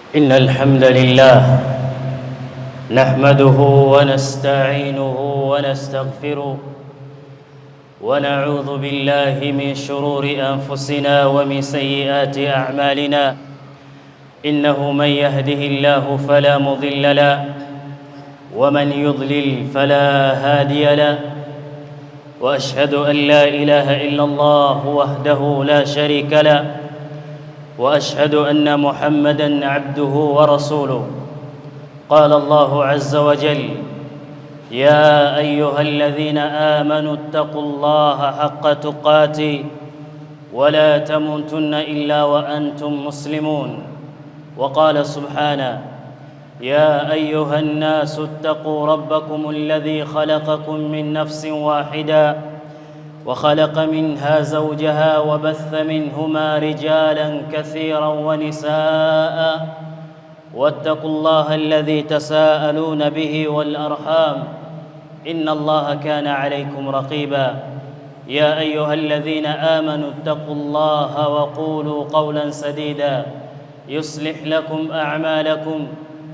إن الحمد لله نحمده ونستعينه ونستغفره ونعوذ بالله من شرور أنفسنا ومن سيئات أعمالنا. إنه من يهده الله فلا مضل له ومن يضلل فلا هادي له، وأشهد أن لا إله إلا الله وحده لا شريك له، وأشهد أن محمدًا عبده ورسوله. قال الله عز وجل: يا أيها الذين آمنوا اتقوا الله حق تقاته ولا تموتن إلا وأنتم مسلمون. وقال سبحانه: يا أيها الناس اتقوا ربكم الذي خلقكم من نفس واحدة وخلق منها زوجها وبث منهما رجالا كثيرا ونساء، واتقوا الله الذي تساءلون به والأرحام إن الله كان عليكم رقيبا. يا أيها الذين آمنوا اتقوا الله وقولوا قولا سديدا يصلح لكم أعمالكم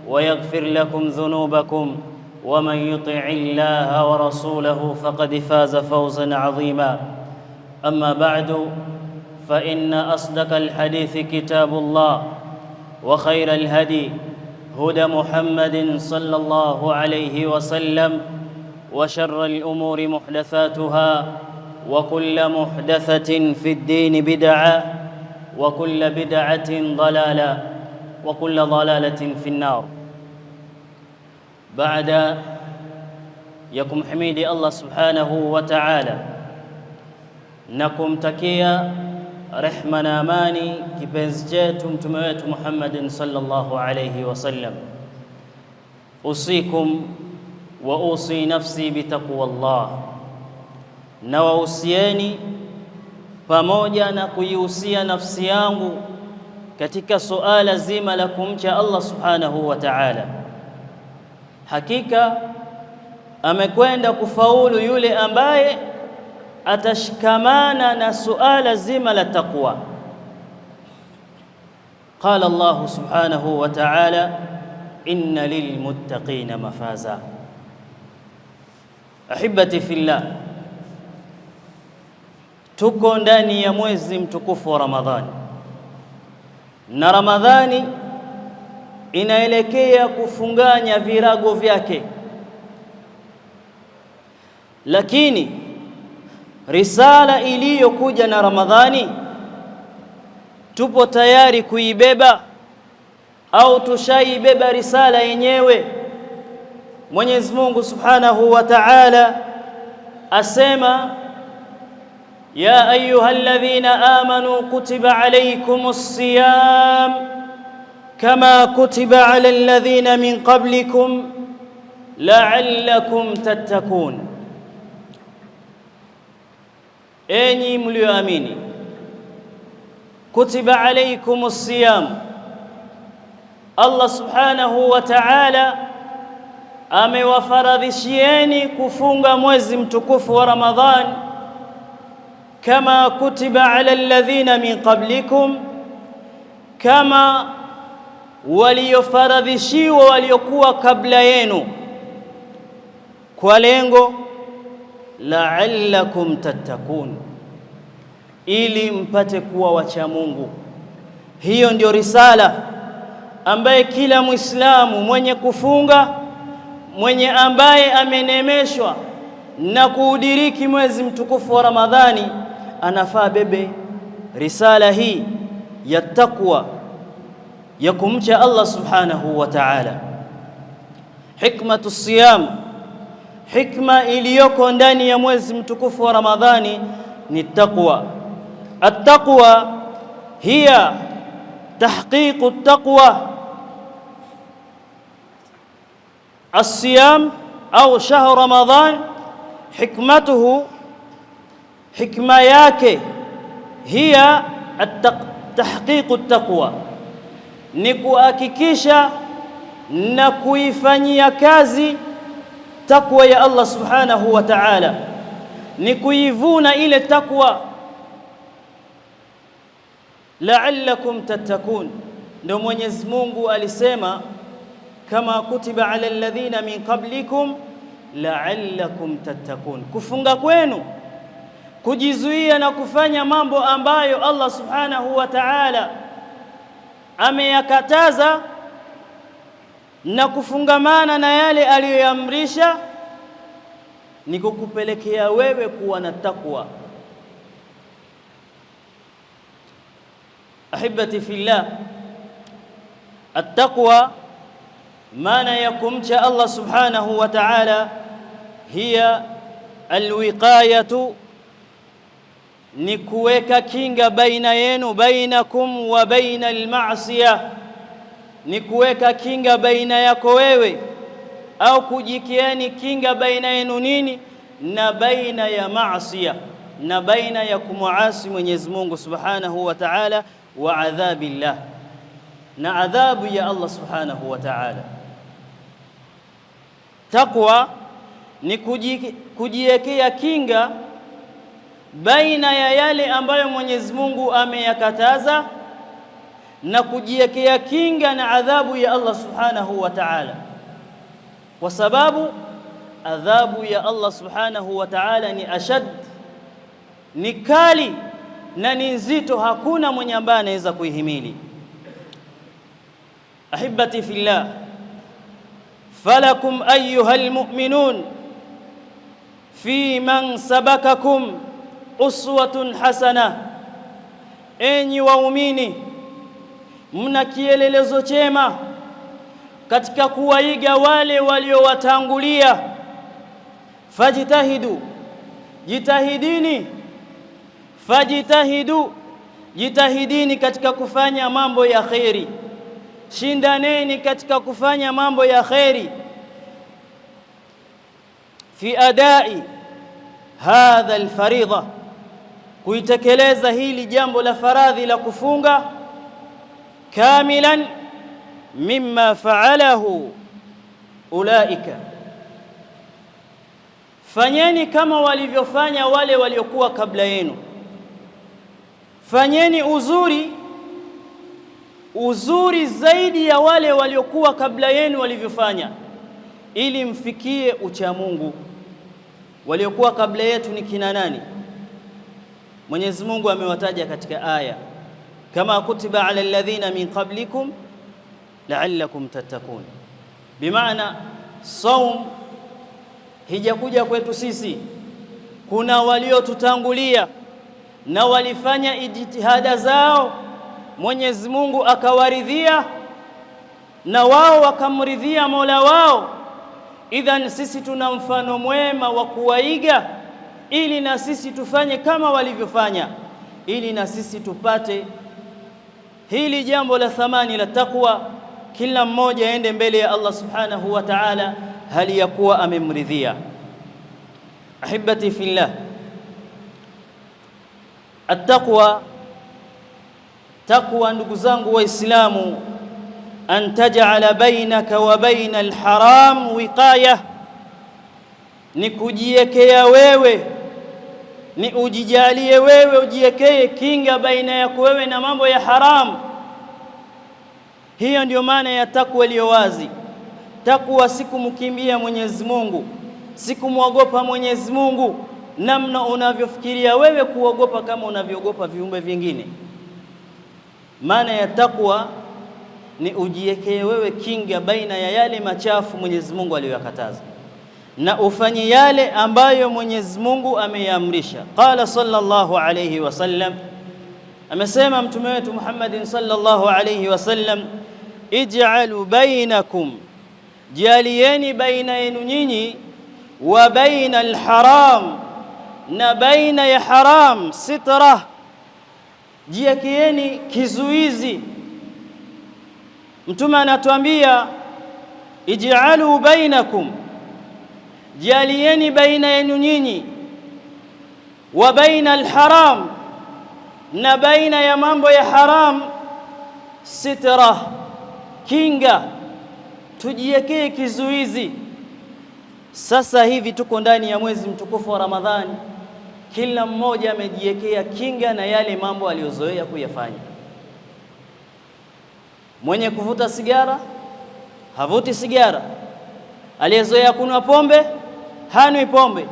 ويغفر لكم ذنوبكم، ومن يطع الله ورسوله فقد فاز فوزا عظيما. أما بعد، فإن أصدق الحديث كتاب الله، وخير الهدي هدى محمد صلى الله عليه وسلم، وشر الأمور محدثاتها، وكل محدثة في الدين بدعة، وكل بدعة ضلالة، وكل ضلالة في النار. Baada ya kumhimidi Allah subhanahu wa ta'ala na kumtakia rehma na amani kipenzi chetu mtume wetu Muhammadin sallallahu alayhi wasallam, usikum wa usi nafsi bitaqwallah, na wausieni pamoja na kuihusia nafsi yangu katika suala zima la kumcha Allah subhanahu wa ta'ala. Hakika amekwenda kufaulu yule ambaye atashikamana na suala zima la taqwa. Qala Allah subhanahu wa ta'ala: inna lilmuttaqina mafaza. Ahibati fillah, tuko ndani ya mwezi mtukufu wa Ramadhani, na Ramadhani inaelekea kufunganya virago vyake, lakini risala iliyokuja na Ramadhani tupo tayari kuibeba au tushaibeba risala yenyewe? Mwenyezi Mungu Subhanahu wa Ta'ala asema: ya ayyuhalladhina amanu kutiba alaykumus siyam kama kutiba ala alladhina min qablikum la'allakum tattaqun. Enyi mlioamini, kutiba alaykumus siyam, Allah subhanahu wa ta'ala amewafaradhishieni kufunga mwezi mtukufu wa Ramadhan, kama kutiba ala alladhina min qablikum, kama waliofaradhishiwa waliokuwa kabla yenu, kwa lengo la'allakum tattaqun, ili mpate kuwa wacha Mungu. Hiyo ndio risala ambaye kila Muislamu mwenye kufunga, mwenye ambaye amenemeshwa na kuudiriki mwezi mtukufu wa Ramadhani, anafaa bebe risala hii ya taqwa, ya kumcha Allah subhanahu wa ta'ala. Hikmatu siyam, hikma iliyoko ndani ya mwezi mtukufu wa Ramadhani ni taqwa. At-taqwa hiya tahqiqu at-taqwa. As-siyam au shahr Ramadhan, hikmatuhu, hikma yake hiya tahqiqu at-taqwa, ni kuhakikisha na kuifanyia kazi takwa ya Allah subhanahu wa ta'ala, ni kuivuna ile takwa. la'allakum tattakun, ndio Mwenyezi Mungu alisema kama kutiba ala alladhina min qablikum la'allakum tattaqun, kufunga kwenu kujizuia na kufanya mambo ambayo Allah subhanahu wa ta'ala ameyakataza na kufungamana na yale aliyoamrisha, ni kukupelekea wewe kuwa na takwa. Ahibati fillah, at-taqwa maana ya kumcha Allah subhanahu wa ta'ala hiya alwiqayatu, ni kuweka kinga baina yenu, bainakum wa baina almaasiyah, ni kuweka kinga baina yako wewe au kujikieni kinga baina yenu nini, na baina ya maasiya, na baina ya kumuasi Mwenyezi Mungu subhanahu wa ta'ala, wa adhabillah, na adhabu ya Allah subhanahu wa ta'ala. Taqwa ni kujiwekea kinga baina ya yale ambayo Mwenyezi Mungu ameyakataza na kujiwekea kinga na adhabu ya Allah subhanahu wa ta'ala, kwa sababu adhabu ya Allah subhanahu wa ta'ala ni ashad, ni kali na ni nzito, hakuna mwenye ambaye anaweza kuihimili. Ahibati fillah, falakum ayyuhal mu'minun fi man sabakakum uswatun hasana, enyi waumini mna kielelezo chema katika kuwaiga wale waliowatangulia. Fajitahidu, jitahidini, fajitahidu, jitahidini katika kufanya mambo ya kheri, shindaneni katika kufanya mambo ya kheri. Fi adai hadha alfaridha, kuitekeleza hili jambo la faradhi la kufunga, kamilan mimma fa'alahu ulaika, fanyeni kama walivyofanya wale waliokuwa kabla yenu. Fanyeni uzuri zaidi ya wale waliokuwa kabla yenu walivyofanya, ili mfikie ucha Mungu. Waliokuwa kabla yetu ni kina nani? Mwenyezi Mungu amewataja katika aya, kama kutiba ala alladhina min qablikum la'allakum tattaqun. Bimaana saum hijakuja kwetu sisi, kuna waliotutangulia na walifanya ijtihada zao, Mwenyezi Mungu akawaridhia na wao wakamridhia Mola wao. Idhan sisi tuna mfano mwema wa kuwaiga, ili na sisi tufanye kama walivyofanya, ili na sisi tupate hili jambo la thamani la taqwa. Kila mmoja aende mbele ya Allah subhanahu wa ta'ala hali ya kuwa amemridhia. Ahibati fillah, at-taqwa, taqwa ndugu zangu Waislamu, an taj'ala bainaka wa baina al-haram wiqaya, ni kujiwekea wewe, ni ujijalie wewe, ujiwekee kinga baina yako wewe na mambo ya haram. Hiyo ndio maana ya takwa iliyo wazi. Takwa si kumkimbia Mwenyezi Mungu, si kumwogopa Mwenyezi Mungu namna unavyofikiria wewe kuogopa kama unavyoogopa viumbe vingine. Maana ya takwa ni ujiwekee wewe kinga baina ya yale machafu Mwenyezi Mungu aliyokataza na ufanye yale ambayo Mwenyezi Mungu ameyaamrisha. Qala sallallahu alayhi wasallam, amesema mtume wetu Muhammadin sallallahu alayhi wasallam, ij'alu bainakum, jalieni baina yenu nyinyi, wa baina alharam, na baina ya haram, sitra, jiwekeeni kizuizi. Mtume anatuambia ij'alu bainakum, jalieni baina yenu nyinyi, wa baina alharam, na baina ya mambo ya haram, sitra, kinga, tujiwekee kizuizi. Sasa hivi tuko ndani ya mwezi mtukufu wa Ramadhani, kila mmoja amejiwekea kinga na yale mambo aliyozoea kuyafanya. Mwenye kuvuta sigara havuti sigara, aliyezoea kunywa pombe hanwi pombe,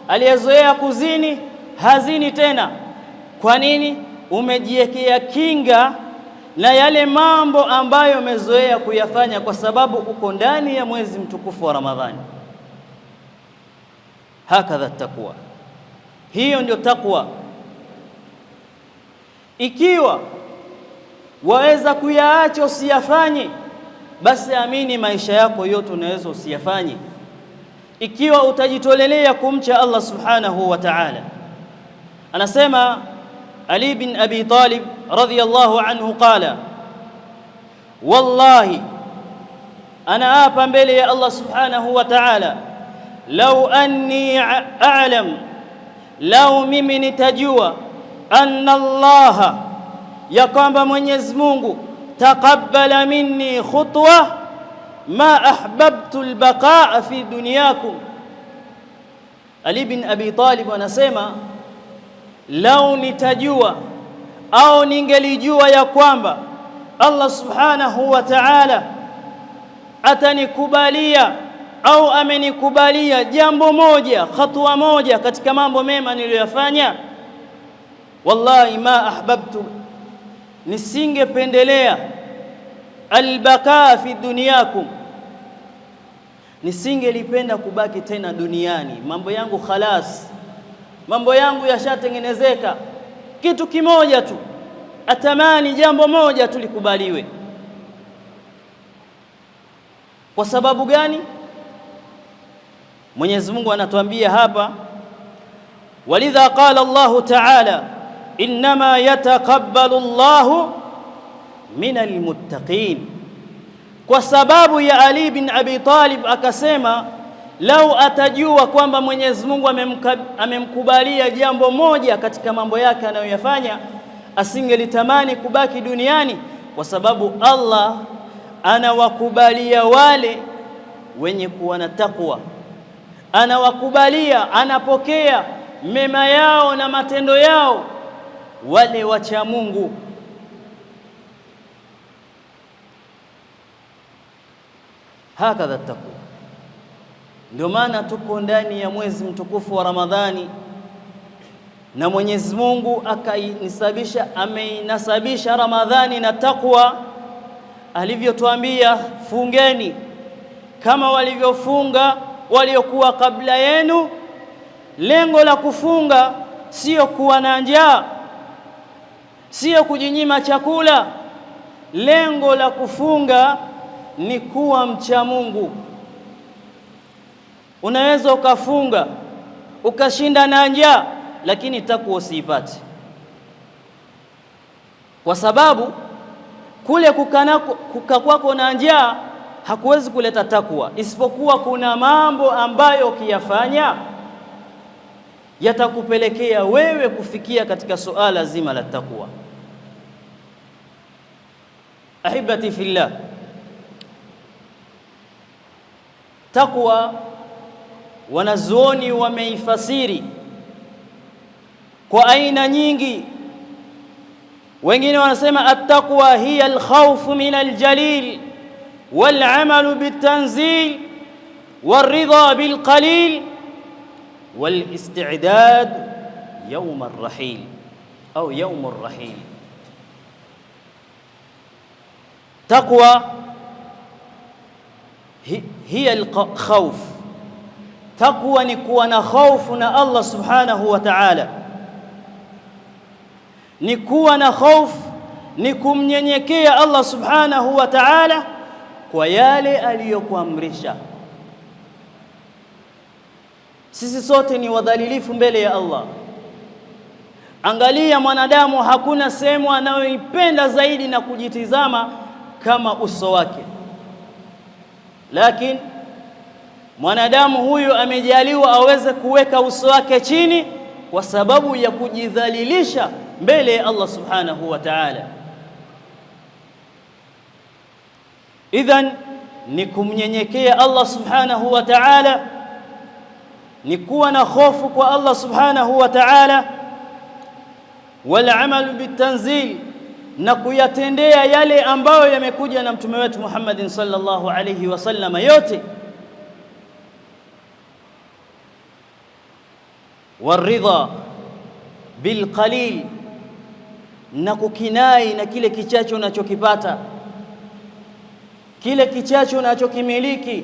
aliyezoea kuzini hazini tena. Kwa nini? Umejiwekea kinga na yale mambo ambayo umezoea kuyafanya, kwa sababu uko ndani ya mwezi mtukufu wa Ramadhani. Hakadha takwa, hiyo ndio takwa. Ikiwa waweza kuyaacha usiyafanye, basi amini maisha yako yote unaweza usiyafanye, ikiwa utajitolelea kumcha Allah subhanahu wa ta'ala. Anasema Ali bin Abi Talib radhiyallahu anhu qala, wallahi, ana apa mbele ya Allah subhanahu wa ta'ala, lau anni a'lam, lau mimi nitajua, anna Allah, ya kwamba Mwenyezi Mungu taqabbala minni khutwa ma ahbabtu albaqaa fi dunyakum. Ali bin Abi Talib anasema, lau nitajua au ningelijua ya kwamba Allah subhanahu wa ta'ala atanikubalia au amenikubalia jambo moja, hatua moja katika mambo mema niliyoyafanya, wallahi ma ahbabtu, nisingependelea albakaa fi dunyakum, nisingelipenda kubaki tena duniani. Mambo yangu khalas, mambo yangu yashatengenezeka. Kitu kimoja tu, atamani jambo moja tu likubaliwe. Kwa sababu gani? Mwenyezi Mungu anatuambia hapa, walidha qala Allahu ta'ala, innama yataqabbalu Allahu minal muttaqin. Kwa sababu ya Ali bin Abi Talib akasema, lau atajua kwamba Mwenyezi Mungu amemkubalia jambo moja katika mambo yake anayoyafanya, asingelitamani kubaki duniani, kwa sababu Allah anawakubalia wale wenye kuwa na takwa, anawakubalia, anapokea mema yao na matendo yao wale wacha Mungu. Hakadha takwa. Ndio maana tuko ndani ya mwezi mtukufu wa Ramadhani, na Mwenyezi Mungu ameinasabisha Ramadhani na takwa, alivyotuambia fungeni kama walivyofunga waliokuwa kabla yenu. Lengo la kufunga sio kuwa na njaa, sio kujinyima chakula. Lengo la kufunga ni kuwa mcha Mungu. Unaweza ukafunga ukashinda na njaa, lakini takwa usiipate, kwa sababu kule kukaa kwako na njaa hakuwezi kuleta takwa, isipokuwa kuna mambo ambayo ukiyafanya yatakupelekea wewe kufikia katika suala zima la takwa. Ahibati fillah, takwa wanazuoni wameifasiri kwa aina nyingi. Wengine wanasema at-taqwa hiya al-khawfu min al-jalil wal-amalu bit-tanzil wal-ridha bil-qalil wal-isti'dad yawm ar-rahil au yawm ar-rahil. Taqwa hiya al-khawf, taqwa ni kuwa na hofu na Allah subhanahu wa ta'ala, ni kuwa na hofu, ni kumnyenyekea Allah subhanahu wa ta'ala kwa yale aliyokuamrisha. Sisi sote ni wadhalilifu mbele ya Allah. Angalia mwanadamu, hakuna sehemu anayoipenda zaidi na kujitizama kama uso wake, lakini mwanadamu huyu amejaliwa aweze kuweka uso wake chini kwa sababu ya kujidhalilisha mbele ya Allah subhanahu wa ta'ala. Idhan ni kumnyenyekea Allah subhanahu wa ta'ala, ni kuwa na hofu kwa Allah subhanahu wa ta'ala, wal amalu bitanzil, na kuyatendea yale ambayo yamekuja na mtume wetu Muhammadin sallallahu alayhi wasallam yote. Waridha bilqalil, na kukinai na kile kichache unachokipata, kile kichache unachokimiliki,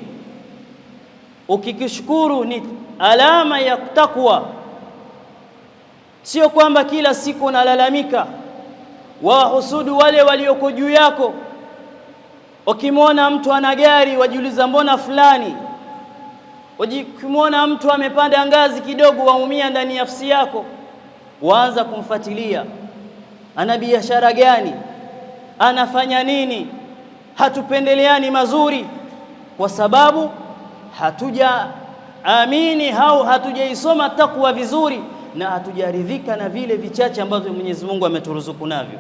ukikishukuru ni alama ya takwa. Sio kwamba kila siku unalalamika wahusudu wale walioko juu yako. Ukimwona mtu ana gari wajiuliza mbona fulani, ukimwona mtu amepanda ngazi kidogo waumia ndani ya nafsi yako, waanza kumfuatilia, ana biashara gani, anafanya nini. Hatupendeleani mazuri kwa sababu hatujaamini au hatujaisoma takwa vizuri, na hatujaridhika na vile vichache ambavyo Mwenyezi Mungu ameturuzuku navyo.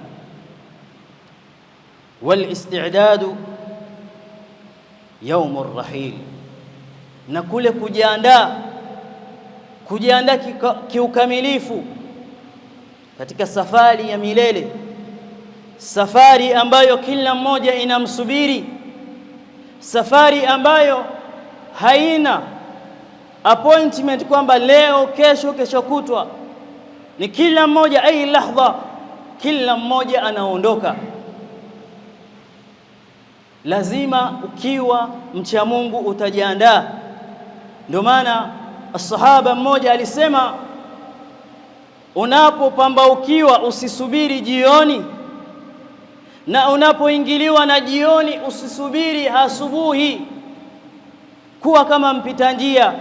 Wal istidadu yaumur rahil, na kule kujiandaa kiukamilifu katika safari ya milele, safari ambayo kila mmoja inamsubiri, safari ambayo haina appointment kwamba leo, kesho kutwa. Ni kila mmoja ai lahdha, kila mmoja anaondoka. Lazima ukiwa mcha Mungu utajiandaa. Ndio maana sahaba mmoja alisema, unapopambaukiwa usisubiri jioni, na unapoingiliwa na jioni usisubiri asubuhi. Kuwa kama mpita njia,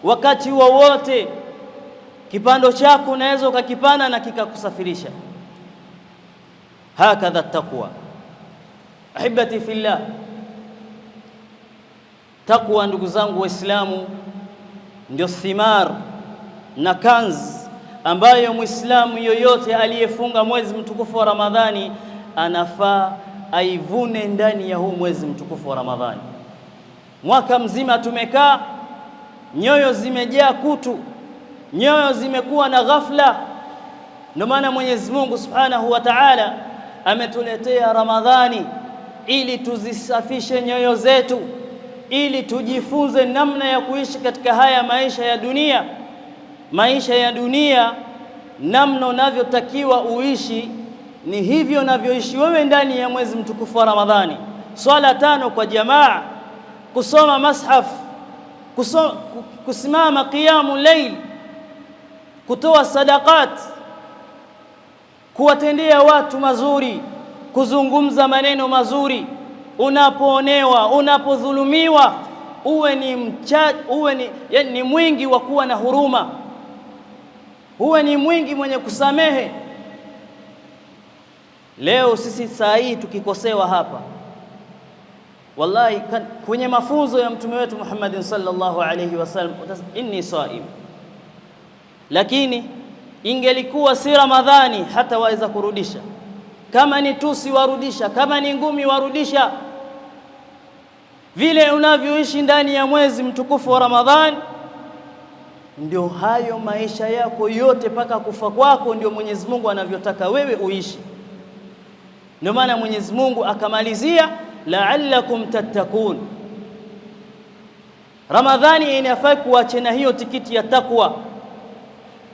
wakati wowote kipando chako unaweza ukakipanda na kikakusafirisha. Hakadha taqwa ahibati fillah. Taqwa, ndugu zangu Waislamu, ndio thimar na kanz ambayo Muislamu yoyote aliyefunga mwezi mtukufu wa Ramadhani anafaa aivune ndani ya huu mwezi mtukufu wa Ramadhani. Mwaka mzima tumekaa, nyoyo zimejaa kutu, nyoyo zimekuwa na ghafla. Ndio maana Mwenyezi Mungu Subhanahu wa Ta'ala ametuletea Ramadhani ili tuzisafishe nyoyo zetu, ili tujifunze namna ya kuishi katika haya maisha ya dunia. Maisha ya dunia, namna unavyotakiwa uishi ni hivyo unavyoishi wewe ndani ya mwezi mtukufu wa Ramadhani. Swala 5 kwa jamaa, kusoma mashaf, kusimama qiyamul layl, kutoa sadaqat, kuwatendea watu mazuri, kuzungumza maneno mazuri. Unapoonewa, unapodhulumiwa, uwe ni mwingi wa kuwa na huruma, uwe ni mwingi mwenye kusamehe. Leo sisi saa hii tukikosewa hapa, wallahi kwenye mafunzo ya mtume wetu Muhammadin sallallahu alayhi wasallam, inni saim, lakini ingelikuwa si Ramadhani hata waweza kurudisha. Kama ni tusi warudisha, kama ni ngumi warudisha. Vile unavyoishi ndani ya mwezi mtukufu wa Ramadhani, ndio hayo maisha yako yote mpaka kufa kwako, ndio Mwenyezi Mungu anavyotaka wewe uishi. Ndio maana Mwenyezi Mungu akamalizia la'allakum tattaqun. Ramadhani inafaa kuachana hiyo tikiti ya takwa.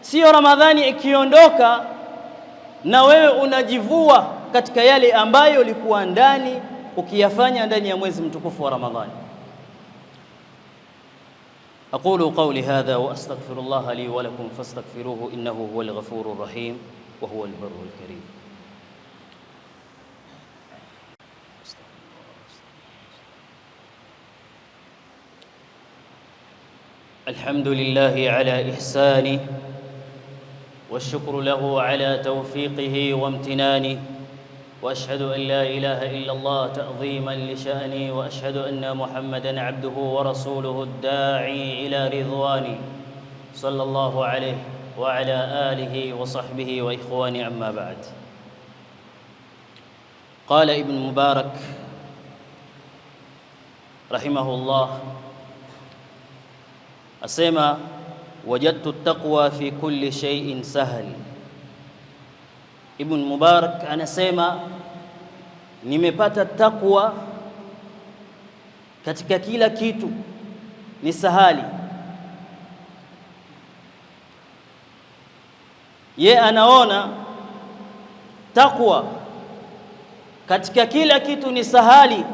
Sio Ramadhani ikiondoka na wewe unajivua katika yale ambayo ulikuwa ndani ukiyafanya ndani ya mwezi mtukufu wa Ramadhani. أقول قولي هذا وأستغفر الله لي ولكم فاستغفروه إنه هو الغفور الرحيم وهو البر الكريم. الحمد لله على إحسانه والشكر له على توفيقه وامتنانه، وأشهد أن لا إله إلا الله تعظيما لشأنه، وأشهد أن محمدًا عبده ورسوله الداعي إلى رضوانه صلى الله عليه وعلى آله وصحبه وإخوانه. أما بعد، قال ابن مبارك رحمه الله أسمى: وجدت التقوى في كل شيء سهل Ibn Mubarak anasema nimepata takwa katika kila kitu ni sahali. Ye anaona takwa katika kila kitu ni sahali,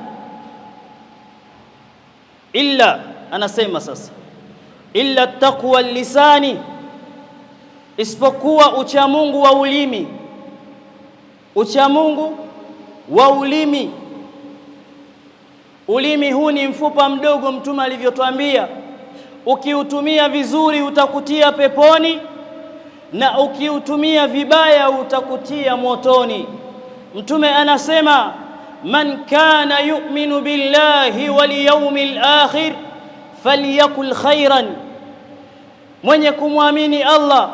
illa, anasema sasa, illa taqwa lisani, isipokuwa uchamungu wa ulimi. Uchamungu wa ulimi. Ulimi huu ni mfupa mdogo, Mtume alivyotuambia, ukiutumia vizuri utakutia peponi na ukiutumia vibaya utakutia motoni. Mtume anasema man kana yu'minu billahi wal yawmil akhir falyakul khairan, mwenye kumwamini Allah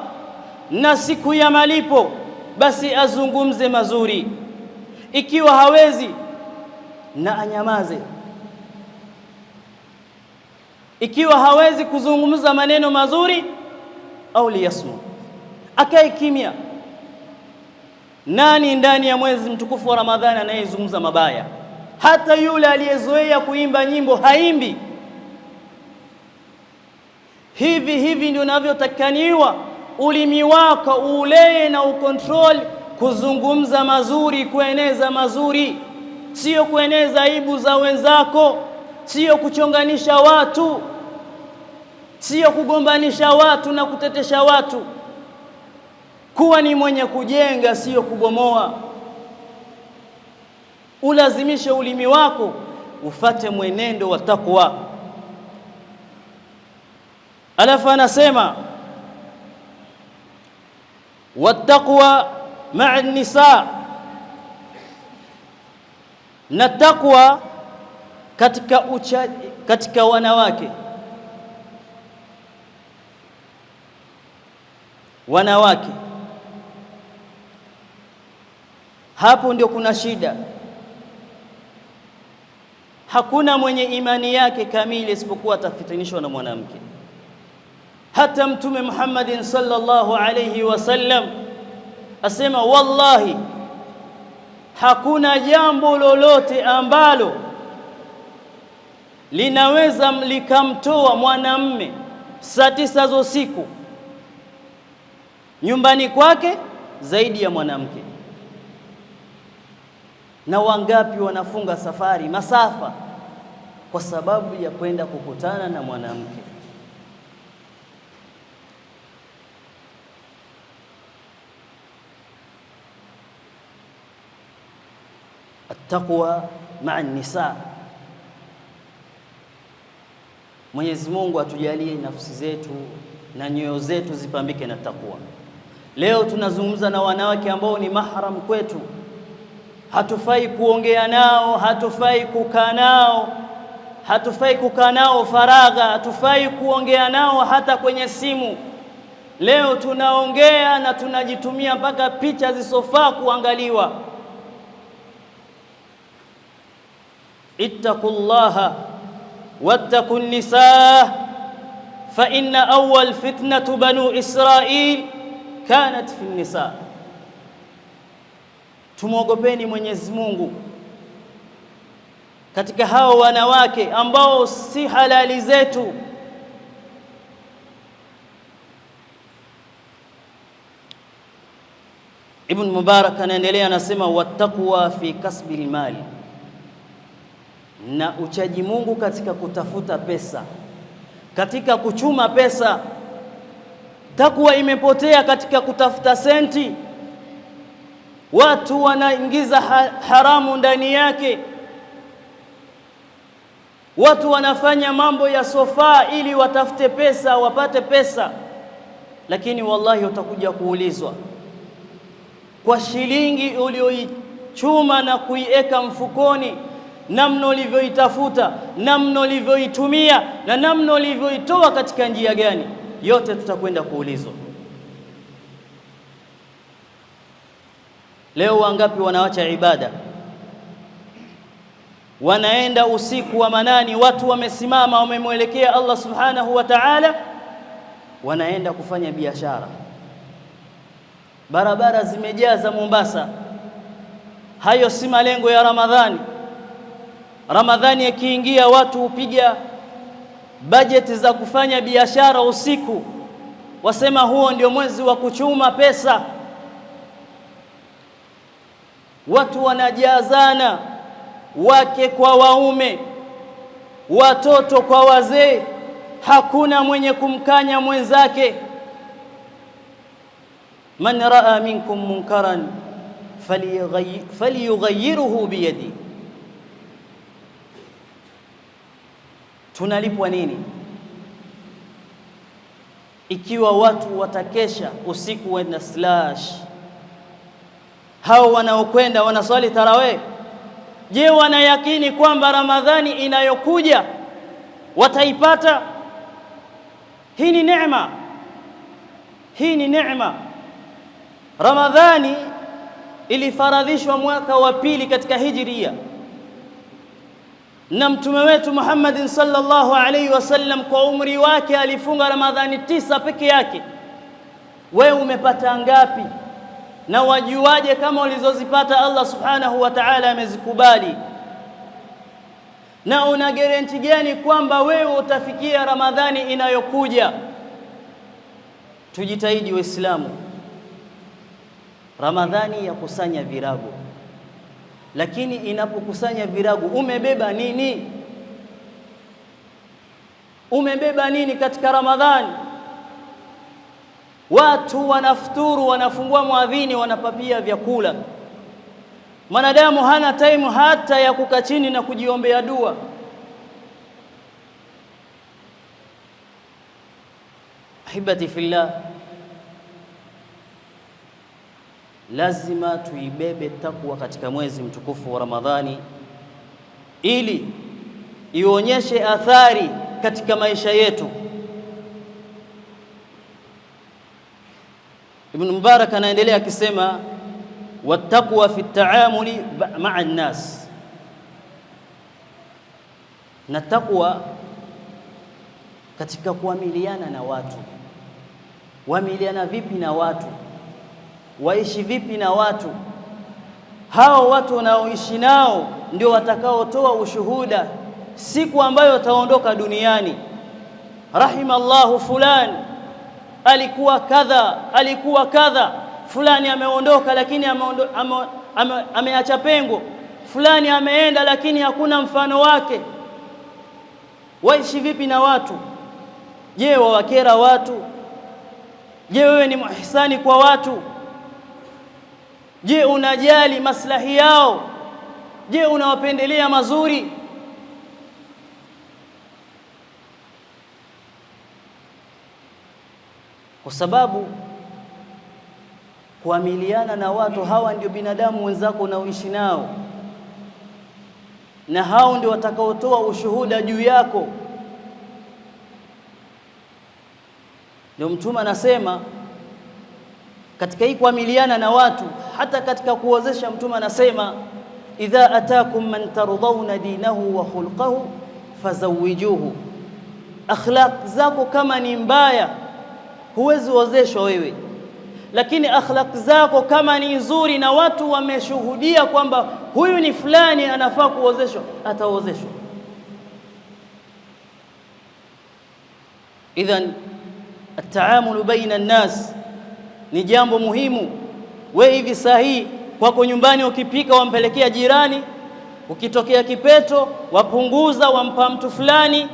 na siku ya malipo basi azungumze mazuri, ikiwa hawezi na anyamaze. Ikiwa hawezi kuzungumza maneno mazuri, au liyasmu, akae kimya. Nani ndani ya mwezi mtukufu wa Ramadhani anayezungumza mabaya? Hata yule aliyezoea kuimba nyimbo haimbi. Hivi ndio unavyotakaniwa ulimi wako ulee na ukontrol kuzungumza mazuri, kueneza mazuri, sio kueneza aibu za wenzako, sio kuchonganisha watu, sio kugombanisha watu na kutetesha watu. Kuwa ni mwenye kujenga, sio kubomoa. Ulazimishe ulimi wako ufate mwenendo wa takwa. Alafu anasema wattaqwa ma'a nisa, na takwa katika wanawake. Hapo ndio kuna shida. Hakuna mwenye imani yake kamili isipokuwa atafitanishwa na mwanamke. Hata Mtume Muhammadin sallallahu alayhi wasallam asema, wallahi hakuna jambo lolote ambalo linaweza likamtoa mwanamme saa 9 za usiku nyumbani kwake zaidi ya mwanamke. Na wangapi wanafunga safari masafa kwa sababu ya kwenda kukutana na mwanamke? At-taqwa ma'a nisa. Mwenyezi Mungu atujalie nafsi zetu na nyoyo zetu zipambike na takwa. Leo tunazungumza na wanawake ambao ni mahram kwetu. Hatufai kuongea nao, hatufai kukaa nao faragha, hatufai kuongea nao hata kwenye simu. Leo tunaongea na tunajitumia mpaka picha zisofaa kuangaliwa. Ittaqullaha wattaqun nisaa fa inna awwal fitnatu banu Israil kanat fi nisa. Tumwogopeni Mwenyezi Mungu katika hao wanawake ambao si halali zetu. Ibn Mubarak anaendelea anasema, wattaqwa fi kasbil mali, na uchaji Mungu katika kutafuta pesa, katika kuchuma pesa. Takwa imepotea katika kutafuta senti. Watu wanaingiza haramu ndani yake. Watu wanafanya mambo ya sofa ili watafute pesa, wapate pesa. Lakini wallahi utakuja kuulizwa, kwa shilingi ulioichuma na kuiweka mfukoni, namna ulivyoitafuta, namna ulivyoitumia na namna ulivyoitoa katika njia gani, yote tutakwenda kuulizwa. Leo wangapi wanawacha ibada, wanaenda usiku wa manani, watu wamesimama wamemwelekea Allah subhanahu wa ta'ala, wanaenda kufanya biashara. barabara zimejaa za Mombasa. Hayo si malengo ya Ramadhani. Ramadhani ikiingia, watu hupiga bajeti za kufanya biashara usiku, wasema huo ndio mwezi wa kuchuma pesa. Watu wanajazana, wake kwa waume, watoto kwa wazee, hakuna mwenye kumkanya mwenzake. Man raa minkum munkaran falyughayyirhu biyadi. Tunalipwa nini ikiwa watu watakesha usiku wenda slash? Hao wanaokwenda wanaswali tarawih, je, wanayakini kwamba Ramadhani inayokuja wataipata? Hii ni neema, hii ni neema. Ramadhani ilifaradhishwa mwaka wa pili katika Hijria, na mtume wetu Muhammad sallallahu alaihi wasallam kwa umri wake alifunga Ramadhani 9 peke yake. Wewe umepata ngapi? Na wajuaje kama ulizozipata Allah subhanahu wa ta'ala amezikubali? Na una guarantee gani kwamba wewe utafikia Ramadhani inayokuja? Tujitahidi Waislamu. Ramadhani ya kusanya virago, lakini inapokusanya virago umebeba nini? Umebeba nini katika Ramadhani? Watu wanafuturu, wanafungua muadhini, wanapapia vyakula. Mwanadamu hana time hata ya kukaa chini na kujiombea dua. Ahibati fillah, lazima tuibebe takwa katika mwezi mtukufu wa Ramadhani ili ionyeshe athari katika maisha yetu. Ibn Mubarak anaendelea akisema, wattaqwa fi at-ta'amuli ma'a an-nas, na takwa katika kuamiliana na watu. Waamiliana vipi na watu? Waishi vipi na watu? Hao watu wanaoishi nao ndio watakaotoa ushuhuda siku ambayo wataondoka duniani. Rahimallahu fulani, alikuwa kadha, alikuwa kadha. Fulani ameondoka lakini ameacha pengo. Fulani ameenda lakini hakuna mfano wake. Waishi vipi na watu? Je, wawakera watu? Je, wewe ni muhsani kwa watu? Je, unajali maslahi yao? Je, unawapendelea mazuri? Kwa sababu kuamiliana na watu hawa ndio binadamu wenzako unaoishi nao, na hao ndio watakaotoa ushuhuda juu yako. Ndio Mtume anasema katika hii kuamiliana na watu, hata katika kuozesha, Mtume anasema idha atakum man tardawna dinahu wa khulqahu fazawijuhu. Akhlaq zako kama ni mbaya huwezi ozeshwa wewe, lakini akhlaq zako kama ni nzuri na watu wameshuhudia kwamba huyu ni fulani anafaa kuozeshwa, ataozeshwa. Idhan at-taamulu baina an-nas ni jambo muhimu. Wewe hivi sahihi kwako nyumbani ukipika wampelekea jirani, ukitokea kipeto wapunguza, wampa mtu fulani,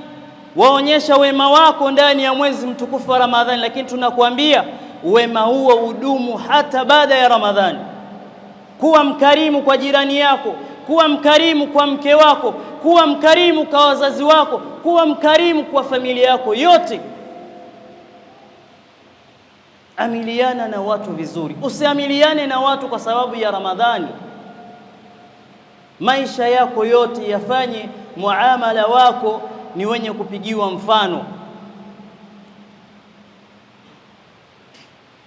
waonyesha wema wako ndani ya mwezi mtukufu wa Ramadhani. Lakini tunakuambia wema huo udumu hata baada ya Ramadhani. Kuwa mkarimu kwa jirani yako, kuwa mkarimu kwa mke wako, kuwa mkarimu kwa wazazi wako, kuwa mkarimu kwa familia yako yote. Amiliana na watu vizuri, usiamiliane na watu kwa sababu ya Ramadhani. Maisha yako yote yafanye muamala wako ni wenye kupigiwa mfano.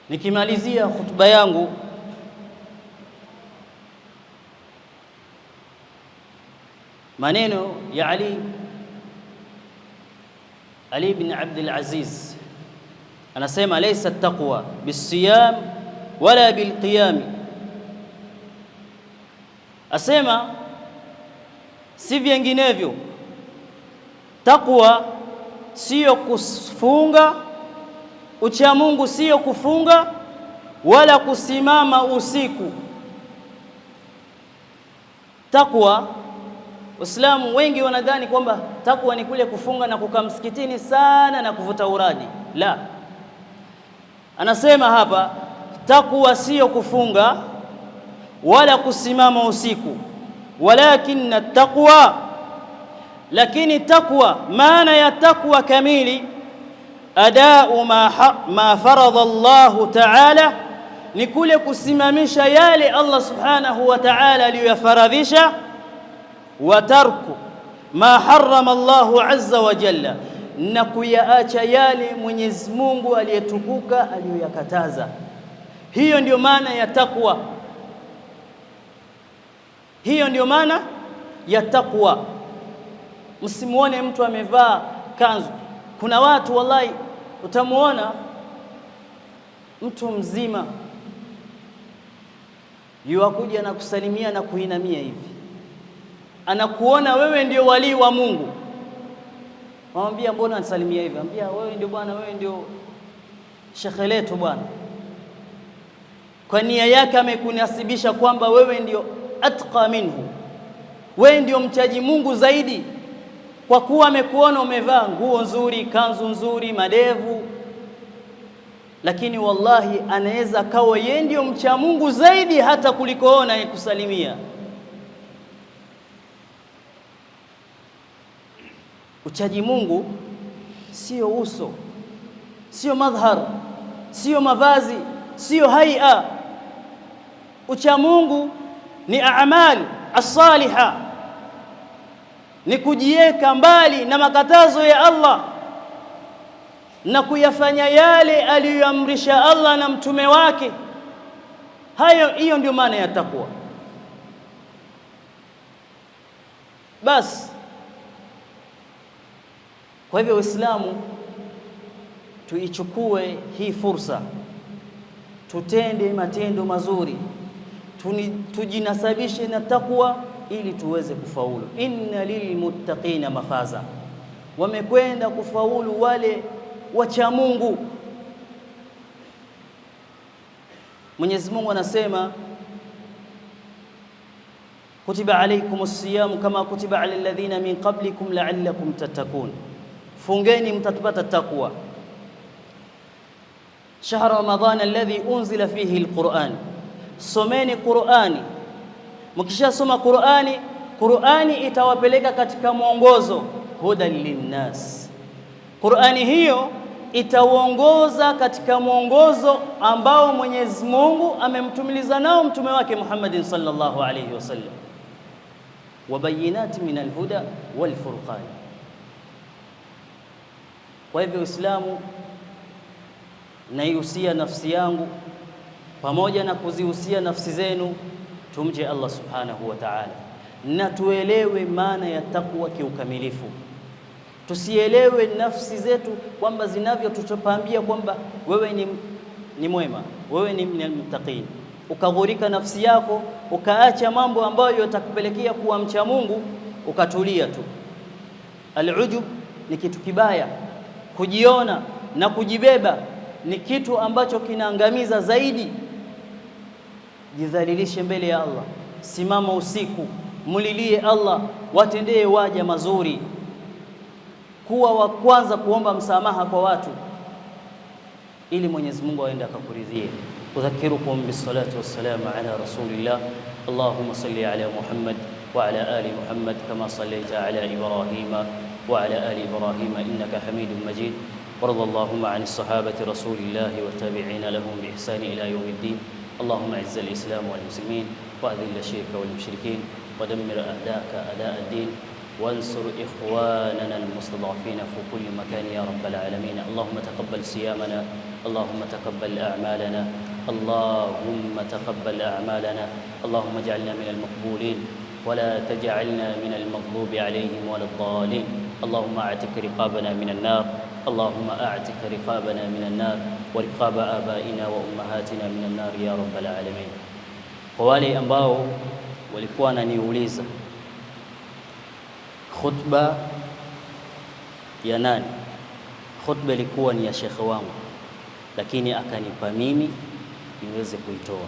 Nikimalizia hutuba yangu, maneno ya Ali bin Abdul Aziz anasema, laysa at-taqwa bis-siyam wala bilqiyam. Asema si vinginevyo, taqwa sio kufunga, ucha Mungu sio kufunga wala kusimama usiku. Taqwa, Waislamu wengi wanadhani kwamba taqwa ni kule kufunga na kukaa msikitini sana na kuvuta uradi. La, anasema hapa taqwa sio kufunga wala kusimama usiku, walakin taqwa, lakini taqwa, maana ya taqwa kamili, adau ma faradha Allahu ta'ala, ni kule kusimamisha yale Allah subhanahu wa ta'ala aliyoyafaradhisha, wa tarku ma harrama Allahu azza wa jalla, na kuyaacha yale Mwenyezi Mungu aliyetukuka aliyoyakataza. Hiyo ndio maana ya taqwa, hiyo ndio maana ya taqwa. Msimuone mtu amevaa kanzu. Kuna watu wallahi utamuona mtu mzima yuakuja na kusalimia na kuinamia hivi, anakuona wewe ndio wali wa Mungu. Mwambia mbona anasalimia hivi? Ambia wewe ndio bwana, wewe ndio shekhe letu bwana. Kwa nia yake amekunasibisha kwamba wewe ndio atqa minhu, wewe ndio mchaji Mungu zaidi, kwa kuwa amekuona umevaa nguo nzuri, kanzu nzuri, madevu. Lakini wallahi anaweza kawa yeye ndio mcha Mungu zaidi hata kulikoona kusalimia. Uchaji Mungu sio uso, sio madhhar, sio mavazi, sio haia. Ucha Mungu ni a'mal as-saliha, ni kujiweka mbali na makatazo ya Allah na kuyafanya yale aliyoamrisha Allah na mtume wake. Hiyo ndio maana ya takwa. Bas, kwa hivyo Waislamu tuichukue hii fursa, tutende matendo mazuri, tujinasabishe na takwa ili tuweze kufaulu. Inna lilmuttaqina mafaza, wamekwenda kufaulu wale wacha Mungu. Mwenyezi Mungu anasema kutiba alaykumus siyam kama kutiba alal ladhina min qablikum la'allakum tattaqun, fungeni mtatapata takwa. Shahr Ramadhan alladhi unzila fihi alquran, someni Qur'ani. Mkishasoma Qur'ani itawapeleka katika mwongozo, hudan linnas. Qur'ani hiyo itaongoza katika mwongozo ambao Mwenyezi Mungu amemtumiliza nao mtume wake Muhammadin sallallahu alayhi wasallam, wa bayinati min alhuda wal furqan. Kwa hivyo Uislamu, naihusia nafsi yangu pamoja na kuzihusia nafsi zenu, tumje Allah subhanahu wa ta'ala na tuelewe maana ya takwa kiukamilifu. Tusielewe nafsi zetu kwamba zinavyotutupambia kwamba wewe ni mwema, wewe ni mtaqin, ukaghurika nafsi yako ukaacha mambo ambayo yatakupelekea kuwa mcha Mungu, ukatulia tu. Al-ujub ni kitu kibaya, kujiona na kujibeba ni kitu ambacho kinaangamiza zaidi. Jidhalilishe mbele ya Allah, simama usiku, mulilie Allah, watendee waja mazuri, kuwa wa kwanza kuomba msamaha kwa watu ili Mwenyezi Mungu aende akakuridhie. Udhakirukum bis-salati was-salamu ala rasulillah. Allahumma salli ala Muhammad wa ala ali Muhammad kama sallaita ala Ibrahim wa ala ali Ibrahim innaka Hamidum Majid. وارض اللهم عن الصحابة رسول الله والتابعين لهم بإحسان إلى يوم الدين. اللهم اعز الإسلام والمسلمين وأذل الشرك والمشركين ودمر أعداءك أعداء الدين وانصر إخواننا المستضعفين في كل مكان يا رب العالمين. اللهم تقبل صيامنا، اللهم تقبل أعمالنا، اللهم تقبل أعمالنا، اللهم اجعلنا من المقبولين ولا تجعلنا من المغضوب عليهم ولا الضالين. اللهم اعتق رقابنا من النار اللهم أعتق رقابنا من النار ورقاب آبائنا وأمهاتنا من النار يا رب العالمين. Kwa wale ambao walikuwa wananiuliza khutba ya nani, khutba ilikuwa ni ya shekhe wangu, lakini akanipa mimi niweze kuitoa.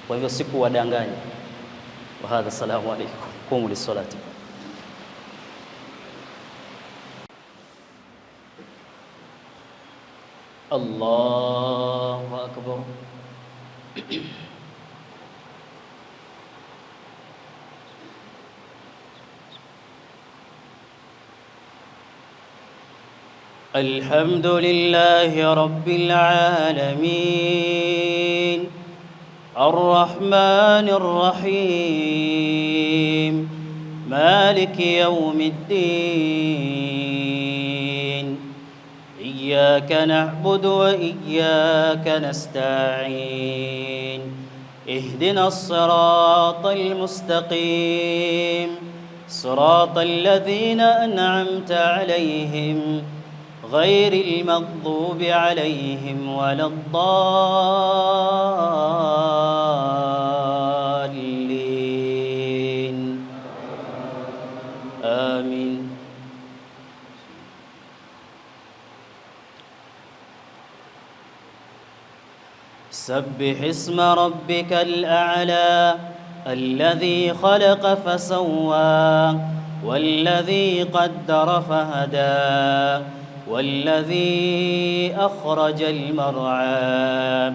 Kwa hivyo sikuwadanganya. Wa hadha, salamu alaykum, qumu lis-salati. Allahu akbar. الحمد لله رب العالمين الرحمن الرحيم مالك يوم الدين إياك نعبد وإياك نستعين اهدنا الصراط المستقيم صراط الذين أنعمت عليهم غير المغضوب عليهم ولا الضالين آمين. سبح اسم ربك الأعلى الذي خلق فسوى والذي قدر فهدى والذي أخرج المرعى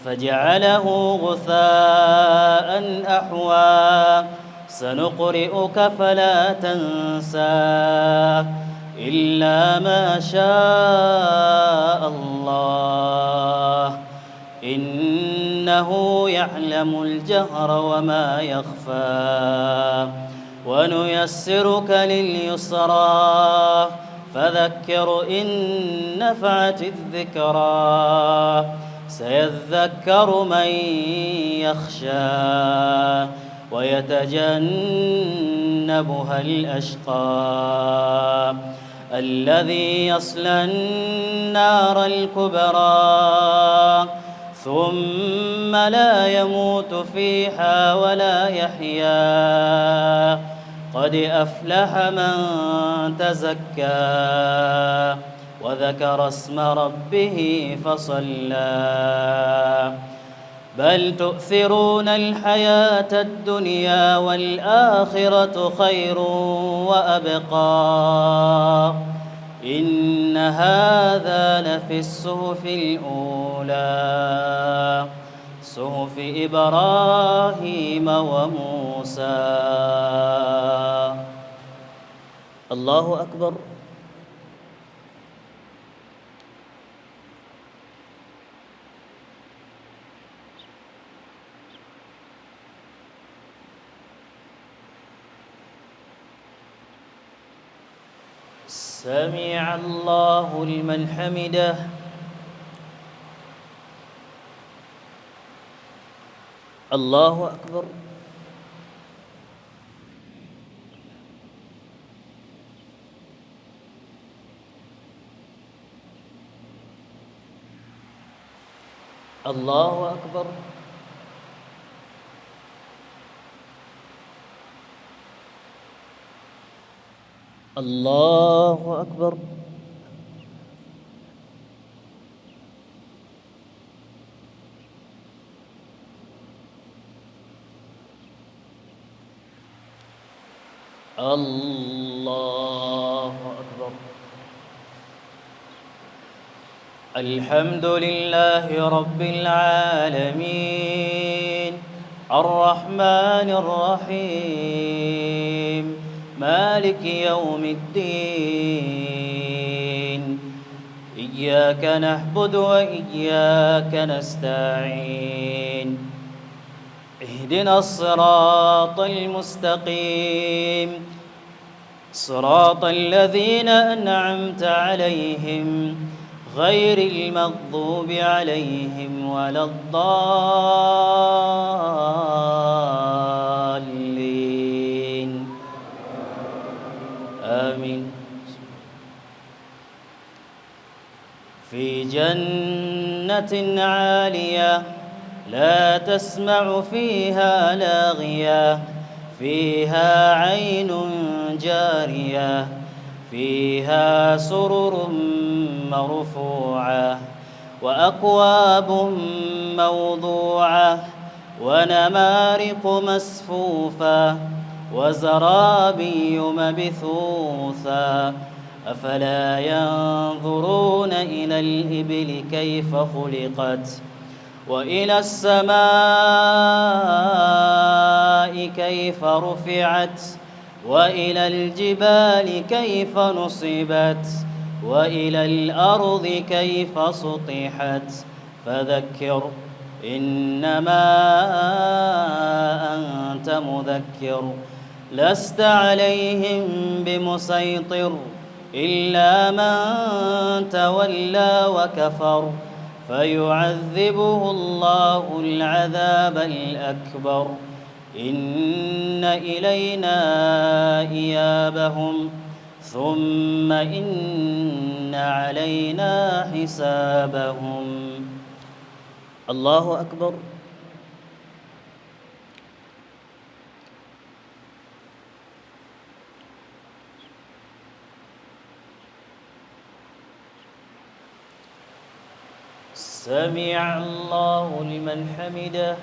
فجعله غثاء أحوى سنقرئك فلا تنسى إلا ما شاء الله إنه يعلم الجهر وما يخفى ونيسرك لليسرى فذكر إن نفعت الذكرى سيذكر من يخشى ويتجنبها الأشقى الذي يصلى النار الكبرى ثم لا يموت فيها ولا يحيا قد أفلح من تزكى وذكر اسم ربه فصلى بل تؤثرون الحياة الدنيا والآخرة خير وأبقى إن هذا لفي الصحف الأولى صحف إبراهيم وموسى. الله أكبر. سمع الله لمن حمده. الله أكبر. الله أكبر. الله أكبر. الله أكبر. الحمد لله رب العالمين الرحمن الرحيم مالك يوم الدين إياك نعبد وإياك نستعين اهدنا الصراط المستقيم صراط الذين أنعمت عليهم غير المغضوب عليهم ولا الضالين آمين. جنة عالية لا تسمع فيها لاغية فيها عين جارية فيها سرر مرفوعة وأكواب موضوعة ونمارق مسفوفة وزرابي مبثوثا أفلا ينظرون إلى الإبل كيف خلقت وإلى السماء كيف رفعت وإلى الجبال كيف نصبت وإلى الأرض كيف سطحت فذكر إنما أنت مذكر لست عليهم بمسيطر إلا من تولى وكفر فيعذبه الله العذاب الأكبر إن إلينا إيابهم ثم إن علينا حسابهم. الله أكبر. سمع الله لمن حمده.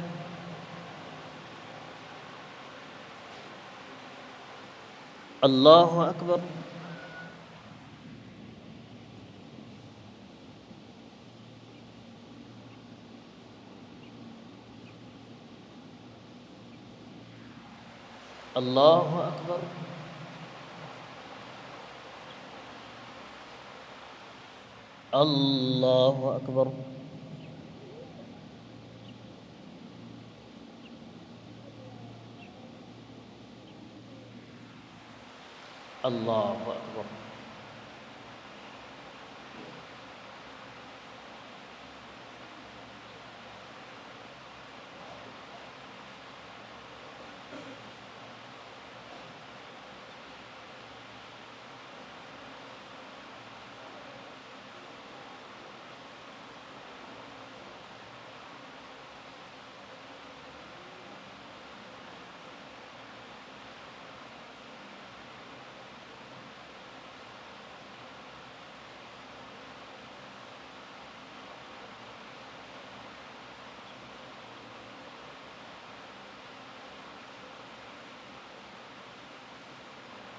الله أكبر. الله أكبر. الله أكبر. الله أكبر.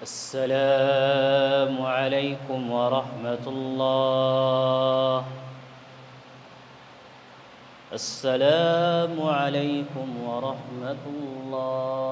السلام عليكم ورحمة الله. السلام عليكم ورحمة الله.